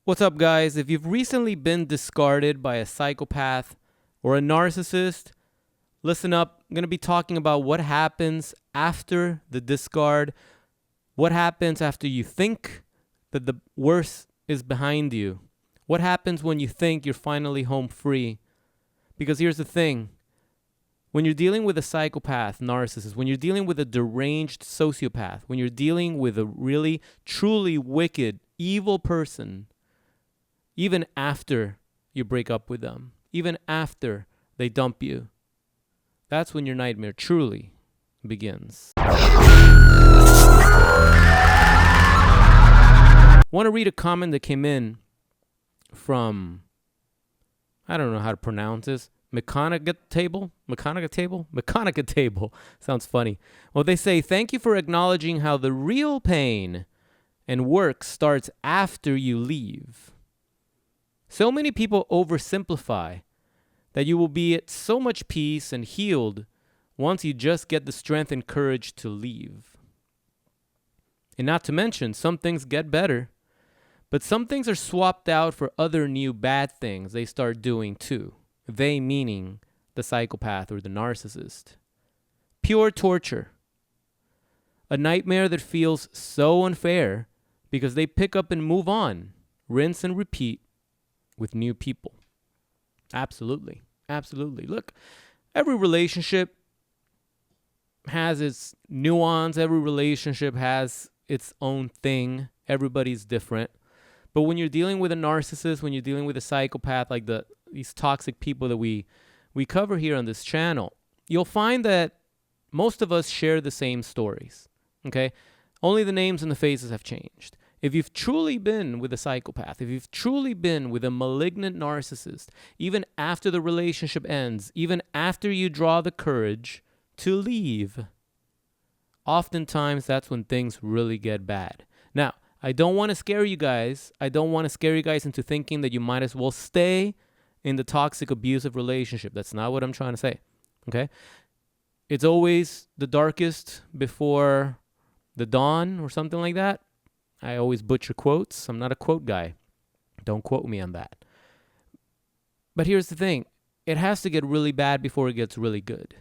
What's up, guys? If you've recently been discarded by a psychopath or a narcissist, listen up. I'm going to be talking about what happens after the discard, what happens after you think that the worst is behind you, what happens when you think you're finally home free. Because here's the thing. When you're dealing with a psychopath, narcissist, when you're dealing with a deranged sociopath, when you're dealing with a really, truly wicked, evil person, even after you break up with them, even after they dump you, that's when your nightmare truly begins. I want to read a comment that came in from, I don't know how to pronounce this, McConaughey table. Sounds funny. Well, they say, thank you for acknowledging how the real pain and work starts after you leave. So many people oversimplify that you will be at so much peace and healed once you just get the strength and courage to leave. And not to mention, some things get better, but some things are swapped out for other new bad things they start doing too. They meaning the psychopath or the narcissist. Pure torture. A nightmare that feels so unfair because they pick up and move on, rinse and repeat with new people. Absolutely. Absolutely. Look, every relationship has its nuance. Every relationship has its own thing. Everybody's different. But when you're dealing with a narcissist, when you're dealing with a psychopath, like these toxic people that we cover here on this channel, you'll find that most of us share the same stories, okay? Only the names and the faces have changed. If you've truly been with a psychopath, if you've truly been with a malignant narcissist, even after the relationship ends, even after you draw the courage to leave, oftentimes that's when things really get bad. Now, I don't want to scare you guys. I don't want to scare you guys into thinking that you might as well stay in the toxic, abusive relationship. That's not what I'm trying to say, okay? It's always the darkest before the dawn or something like that. I always butcher quotes. I'm not a quote guy. Don't quote me on that. But here's the thing. It has to get really bad before it gets really good.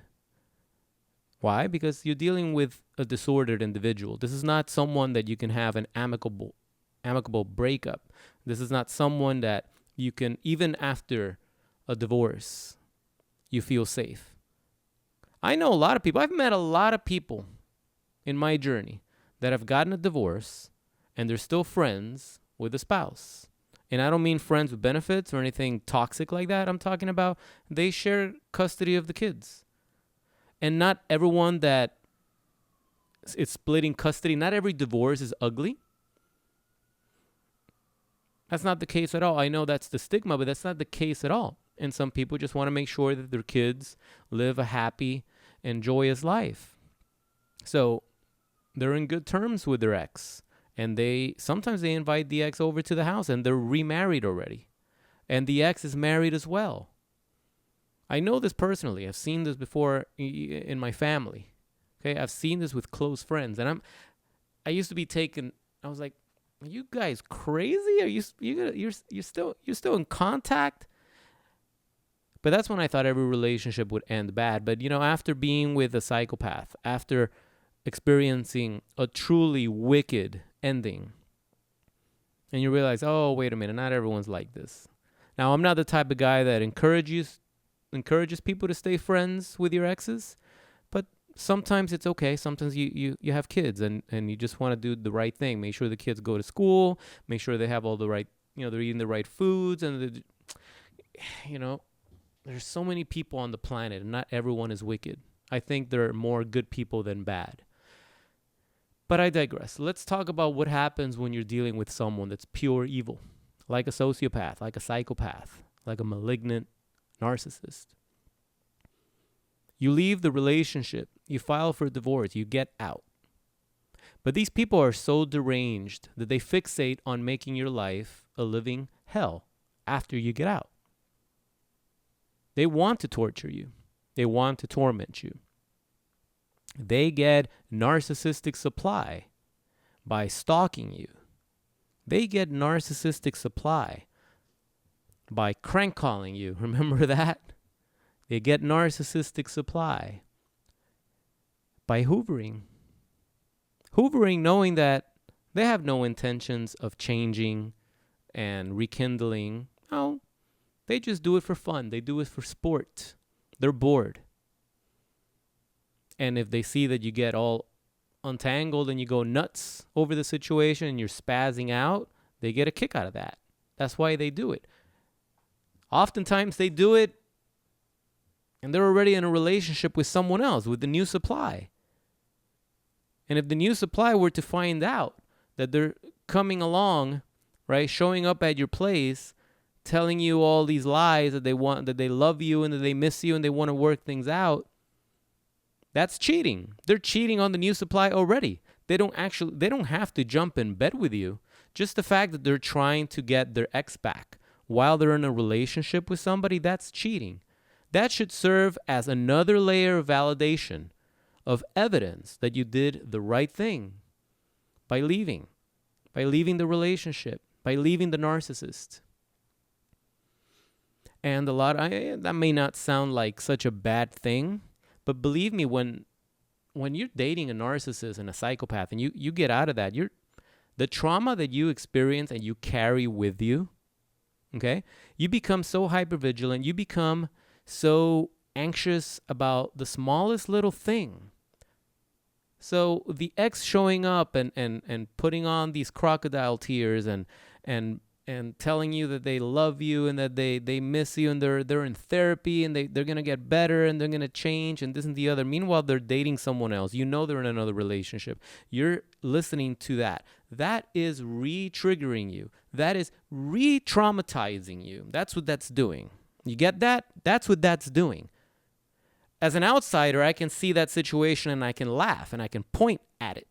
Why? Because you're dealing with a disordered individual. This is not someone that you can have an amicable breakup. This is not someone that you can, even after a divorce, you feel safe. I know a lot of people. I've met a lot of people in my journey that have gotten a divorce and they're still friends with a spouse. And I don't mean friends with benefits or anything toxic like that. I'm talking about they share custody of the kids. And not everyone that is splitting custody, not every divorce is ugly. That's not the case at all. I know that's the stigma, but that's not the case at all. And some people just want to make sure that their kids live a happy and joyous life. So they're in good terms with their ex. And sometimes they invite the ex over to the house and they're remarried already. And the ex is married as well. I know this personally. I've seen this before in my family. Okay, I've seen this with close friends, and I used to be taken. I was like, "Are you guys crazy? Are you're still in contact?" But that's when I thought every relationship would end bad. But after being with a psychopath, after experiencing a truly wicked ending, and you realize, oh, wait a minute, not everyone's like this. Now, I'm not the type of guy that encourages people to stay friends with your exes, but sometimes it's okay. Sometimes you have kids and you just want to do the right thing. Make sure the kids go to school, make sure they have all the right, they're eating the right foods, and there's so many people on the planet and not everyone is wicked. I think there are more good people than bad. But I digress. Let's talk about what happens when you're dealing with someone that's pure evil, like a sociopath, like a psychopath, like a malignant narcissist. You leave the relationship, you file for divorce, you get out. But these people are so deranged that they fixate on making your life a living hell after you get out. They want to torture you. They want to torment you. They get narcissistic supply by stalking you, They get narcissistic supply by crank calling you. Remember that? They get narcissistic supply by hoovering. Hoovering knowing that they have no intentions of changing and rekindling. No, they just do it for fun. They do it for sport. They're bored. And if they see that you get all untangled and you go nuts over the situation and you're spazzing out, they get a kick out of that. That's why they do it. Oftentimes they do it and they're already in a relationship with someone else, with the new supply. And if the new supply were to find out that they're coming along, right, showing up at your place, telling you all these lies that they want, that they love you and that they miss you and they want to work things out, that's cheating. They're cheating on the new supply already. They don't have to jump in bed with you. Just the fact that they're trying to get their ex back while they're in a relationship with somebody, that's cheating. That should serve as another layer of validation, of evidence that you did the right thing by leaving the relationship, by leaving the narcissist. And that may not sound like such a bad thing, but believe me, when you're dating a narcissist and a psychopath and you get out of that, the trauma that you experience and you carry with you, okay, you become so hypervigilant, you become so anxious about the smallest little thing. So the ex showing up and putting on these crocodile tears and telling you that they love you and that they miss you and they're in therapy and they're going to get better and they're going to change and this and the other. Meanwhile, they're dating someone else. You know they're in another relationship. You're listening to that. That is re-triggering you. That is re-traumatizing you. That's what that's doing. You get that? That's what that's doing. As an outsider, I can see that situation and I can laugh and I can point at it.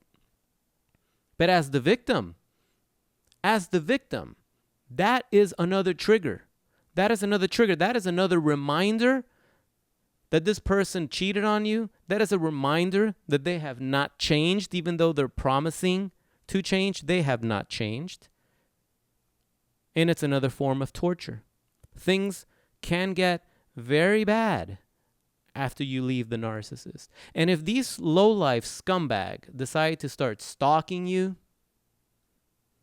But as the victim, that is another trigger. That is another reminder that this person cheated on you. That is a reminder that they have not changed, even though they're promising to change. They have not changed. And it's another form of torture. Things can get very bad after you leave the narcissist. And if these low-life scumbag decide to start stalking you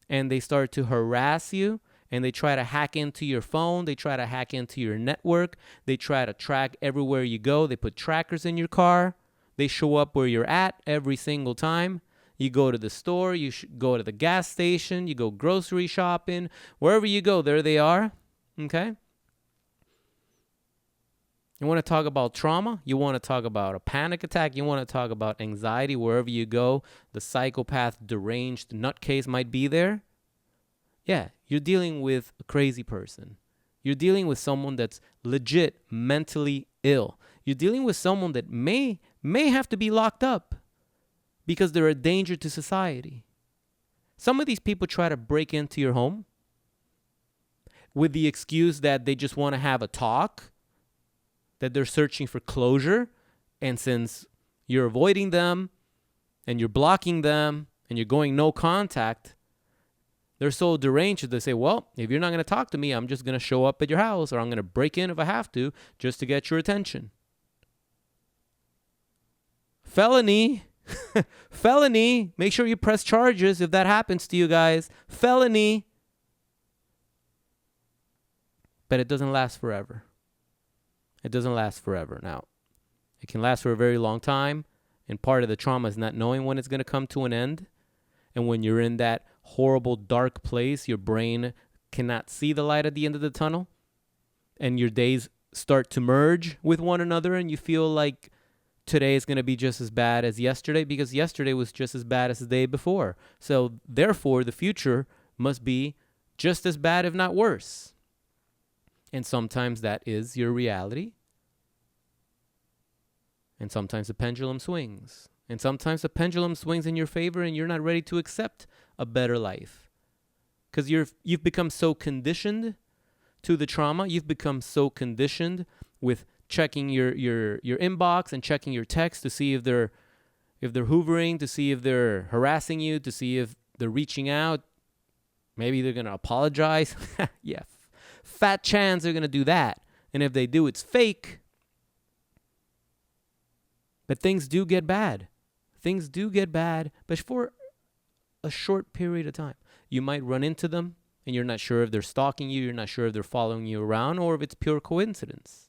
and they start to harass you and they try to hack into your phone, they try to hack into your network, they try to track everywhere you go, they put trackers in your car, they show up where you're at every single time. You go to the store, you go to the gas station, you go grocery shopping, wherever you go, there they are, okay? You want to talk about trauma? You want to talk about a panic attack? You want to talk about anxiety wherever you go? The psychopath, deranged nutcase might be there. Yeah, you're dealing with a crazy person. You're dealing with someone that's legit mentally ill. You're dealing with someone that may have to be locked up because they're a danger to society. Some of these people try to break into your home with the excuse that they just want to have a talk, that they're searching for closure, and since you're avoiding them and you're blocking them and you're going no contact, they're so deranged that they say, well, if you're not going to talk to me, I'm just going to show up at your house or I'm going to break in if I have to just to get your attention. Felony. Felony. Make sure you press charges if that happens to you guys. Felony. But it doesn't last forever. It doesn't last forever. Now, it can last for a very long time, and part of the trauma is not knowing when it's going to come to an end. And when you're in that horrible, dark place, your brain cannot see the light at the end of the tunnel, and your days start to merge with one another, and you feel like today is going to be just as bad as yesterday because yesterday was just as bad as the day before. So, therefore, the future must be just as bad, if not worse. And sometimes that is your reality. And sometimes the pendulum swings. And sometimes the pendulum swings in your favor and you're not ready to accept a better life. Because you've become so conditioned to the trauma. You've become so conditioned with checking your inbox and checking your text to see if they're hoovering, to see if they're harassing you, to see if they're reaching out. Maybe they're going to apologize. Yeah, fat chance they're going to do that. And if they do, it's fake. But things do get bad. Things do get bad, but for a short period of time. You might run into them, and you're not sure if they're stalking you, you're not sure if they're following you around, or if it's pure coincidence.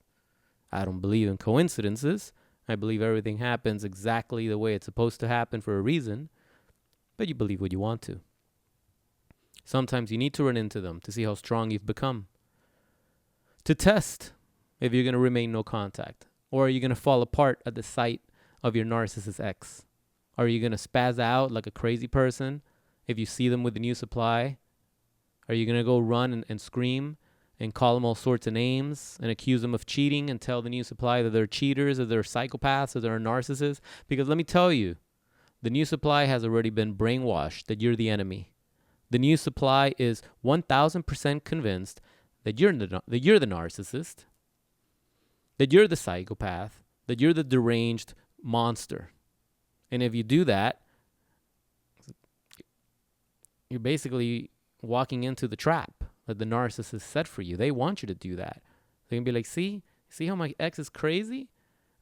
I don't believe in coincidences. I believe everything happens exactly the way it's supposed to happen for a reason, but you believe what you want to. Sometimes you need to run into them to see how strong you've become. To test if you're going to remain no contact, or are you going to fall apart at the sight of your narcissist ex? Are you going to spaz out like a crazy person if you see them with a new supply? Are you going to go run and scream and call them all sorts of names and accuse them of cheating and tell the new supply that they're cheaters or they're psychopaths or they're narcissists? Because let me tell you, the new supply has already been brainwashed that you're the enemy. The new supply is 1,000% convinced that you're the narcissist, that you're the psychopath, that you're the deranged monster. And if you do that, you're basically walking into the trap that the narcissist set for you. They want you to do that. They can be like, see how my ex is crazy?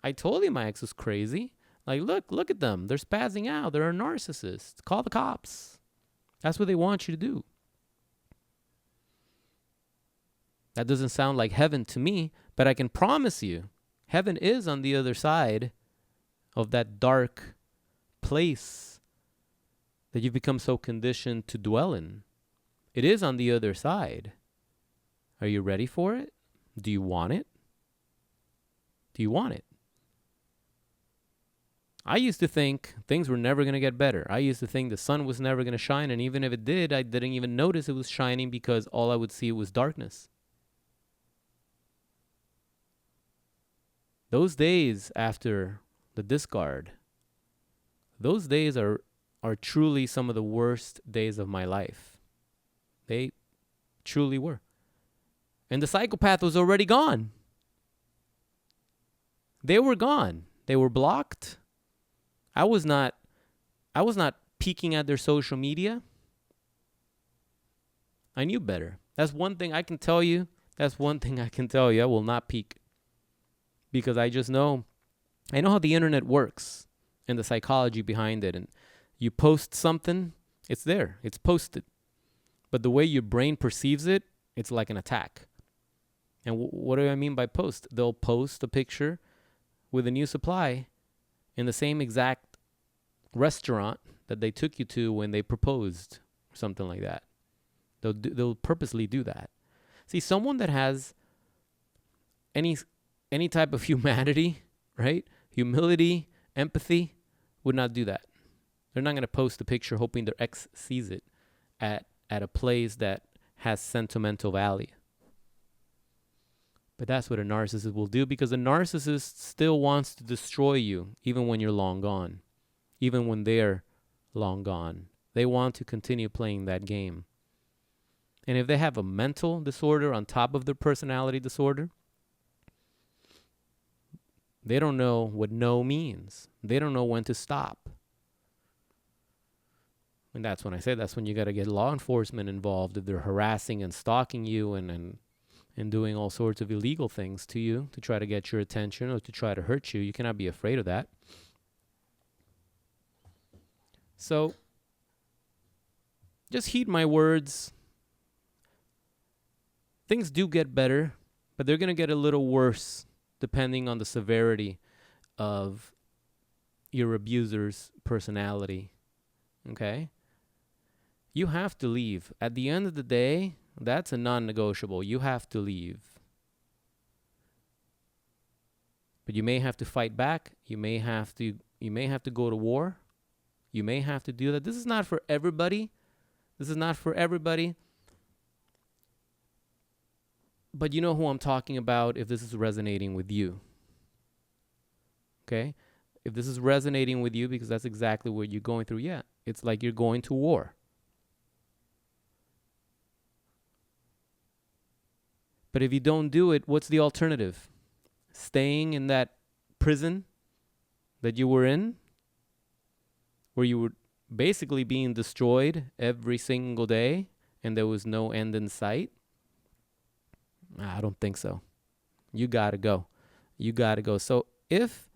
I told you my ex was crazy. Like, look at them. They're spazzing out. They're a narcissist. Call the cops. That's what they want you to do. That doesn't sound like heaven to me, but I can promise you, heaven is on the other side of that dark place that you've become so conditioned to dwell in. It is on the other side. Are you ready for it? Do you want it? Do you want it? I used to think things were never going to get better. I used to think the sun was never going to shine, and even if it did, I didn't even notice it was shining because all I would see was darkness. Those days after the discard, those days are truly some of the worst days of my life. They truly were. And the psychopath was already gone. They were gone. They were blocked. I was not peeking at their social media. I knew better. That's one thing I can tell you. I will not peek. Because I just know, I know how the internet works and the psychology behind it. And you post something, it's there, it's posted. But the way your brain perceives it, it's like an attack. And what do I mean by post? They'll post a picture with a new supply in the same exact restaurant that they took you to when they proposed, or something like that. They'll purposely do that. See, someone that has any type of humanity, right? Humility, empathy, would not do that. They're not going to post a picture hoping their ex sees it at a place that has sentimental value. But that's what a narcissist will do, because a narcissist still wants to destroy you even when you're long gone, even when they're long gone. They want to continue playing that game. And if they have a mental disorder on top of their personality disorder, they don't know what no means. They don't know when to stop. And that's when I say that's when you got to get law enforcement involved if they're harassing and stalking you and doing all sorts of illegal things to you to try to get your attention or to try to hurt you. You cannot be afraid of that. So just heed my words. Things do get better, but they're going to get a little worse depending on the severity of your abuser's personality. Okay? You have to leave. At the end of the day, that's a non-negotiable. You have to leave. But you may have to fight back. You may have to go to war. You may have to do that. This is not for everybody. But you know who I'm talking about if this is resonating with you. Okay? If this is resonating with you, because that's exactly what you're going through, yeah, it's like you're going to war. But if you don't do it, what's the alternative? Staying in that prison that you were in, where you were basically being destroyed every single day and there was no end in sight, I don't think so. You got to go. You got to go. So if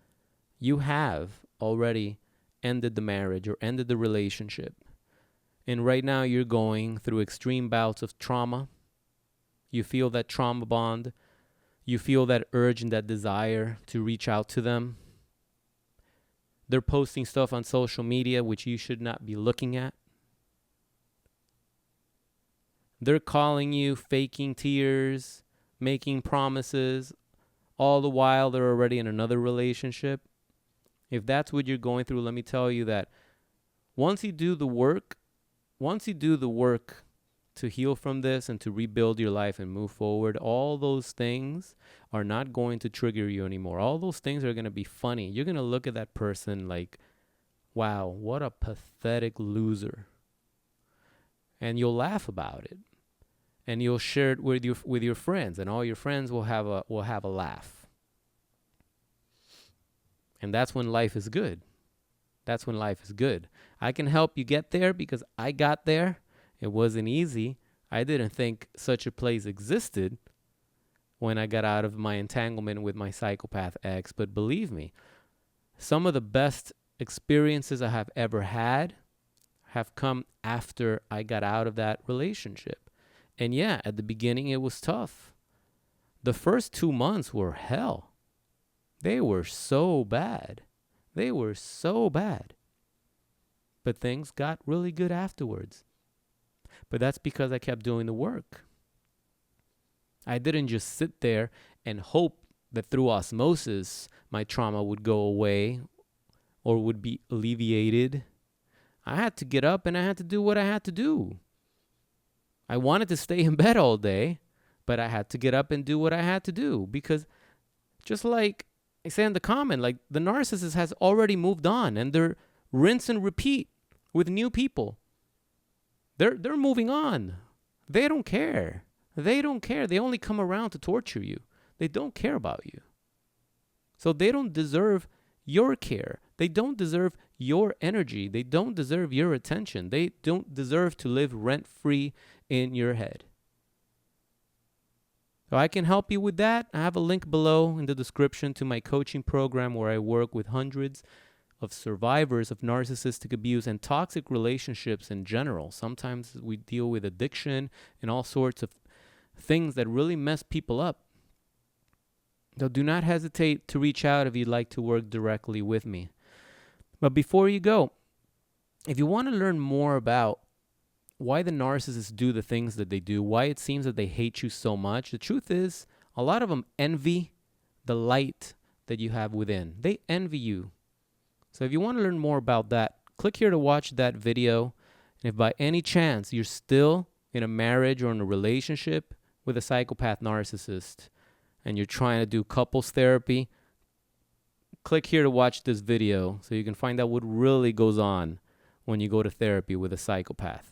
you have already ended the marriage or ended the relationship, and right now you're going through extreme bouts of trauma, you feel that trauma bond, you feel that urge and that desire to reach out to them. They're posting stuff on social media which you should not be looking at. They're calling you, faking tears, making promises, all the while they're already in another relationship. If that's what you're going through, let me tell you that once you do the work to heal from this and to rebuild your life and move forward, all those things are not going to trigger you anymore. All those things are going to be funny. You're going to look at that person like, wow, what a pathetic loser. And you'll laugh about it. And you'll share it with your friends, and all your friends will have a laugh. And that's when life is good. That's when life is good. I can help you get there because I got there. It wasn't easy. I didn't think such a place existed when I got out of my entanglement with my psychopath ex. But believe me, some of the best experiences I have ever had have come after I got out of that relationship. And yeah, at the beginning it was tough. The first 2 months were hell. They were so bad. They were so bad. But things got really good afterwards. But that's because I kept doing the work. I didn't just sit there and hope that through osmosis my trauma would go away or would be alleviated. I had to get up and I had to do what I had to do. I wanted to stay in bed all day, but I had to get up and do what I had to do, because just like I say in the comment, like the narcissist has already moved on and they're rinse and repeat with new people. They're moving on. They don't care. They don't care. They only come around to torture you. They don't care about you. So they don't deserve your care. They don't deserve your energy. They don't deserve your attention. They don't deserve to live rent-free in your head. So I can help you with that. I have a link below in the description to my coaching program where I work with hundreds of survivors of narcissistic abuse and toxic relationships in general. Sometimes we deal with addiction and all sorts of things that really mess people up. So do not hesitate to reach out if you'd like to work directly with me. But before you go, if you want to learn more about why the narcissists do the things that they do, why it seems that they hate you so much, the truth is a lot of them envy the light that you have within. They envy you. So if you want to learn more about that, click here to watch that video. And if by any chance you're still in a marriage or in a relationship with a psychopath narcissist and you're trying to do couples therapy, click here to watch this video so you can find out what really goes on when you go to therapy with a psychopath.